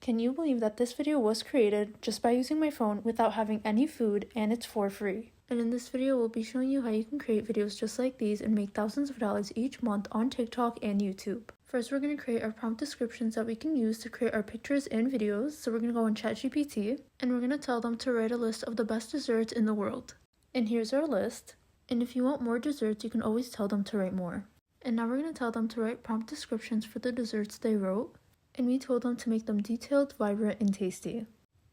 Can you believe that this video was created just by using my phone without having any food, and it's for free? And in this video, we'll be showing you how you can create videos just like these and make thousands of dollars each month on TikTok and YouTube. First, we're going to create our prompt descriptions that we can use to create our pictures and videos. So we're going to go on ChatGPT and we're going to tell them to write a list of the best desserts in the world. And here's our list. And if you want more desserts, you can always tell them to write more. And now we're going to tell them to write prompt descriptions for the desserts they wrote. And we told them to make them detailed, vibrant, and tasty.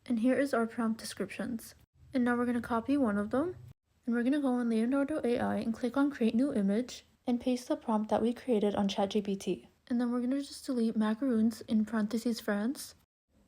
And here is our prompt descriptions. And now we're going to copy one of them. And we're going to go on Leonardo AI and click on Create New Image and paste the prompt that we created on ChatGPT. And then we're going to just delete macaroons in parentheses France.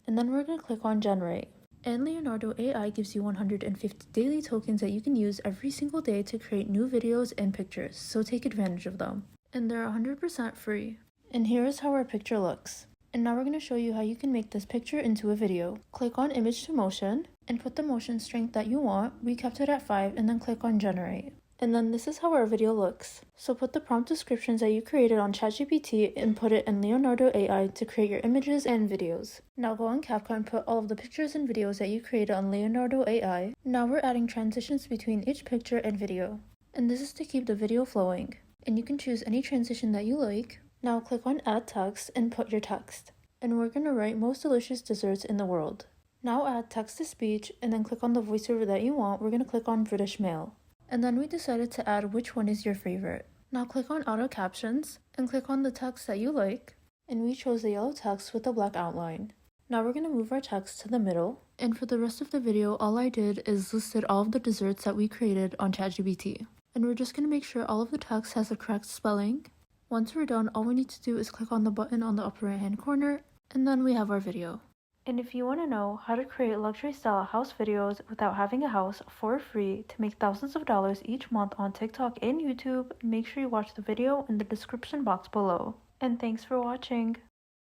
And then we're going to click on Generate. And Leonardo AI gives you 150 daily tokens that you can use every single day to create new videos and pictures, so take advantage of them. And they're 100% free. And here is how our picture looks. And now we're going to show you how you can make this picture into a video. Click on Image to Motion and put the motion strength that you want. We kept it at 5 and then click on Generate. And then this is how our video looks. So put the prompt descriptions that you created on ChatGPT and put it in Leonardo AI to create your images and videos. Now go on CapCut and put all of the pictures and videos that you created on Leonardo AI. Now we're adding transitions between each picture and video. And this is to keep the video flowing. And you can choose any transition that you like. Now click on Add Text and put your text. And we're going to write most delicious desserts in the world. Now add text to speech and then click on the voiceover that you want. We're going to click on British Male. And then we decided to add which one is your favorite. Now click on Auto Captions and click on the text that you like. And we chose the yellow text with the black outline. Now we're going to move our text to the middle. And for the rest of the video, all I did is listed all of the desserts that we created on ChatGPT. And we're just going to make sure all of the text has the correct spelling. Once we're done, all we need to do is click on the button on the upper right hand corner, and then we have our video. And if you want to know how to create luxury style house videos without having a house for free to make thousands of dollars each month on TikTok and YouTube, make sure you watch the video in the description box below. And thanks for watching.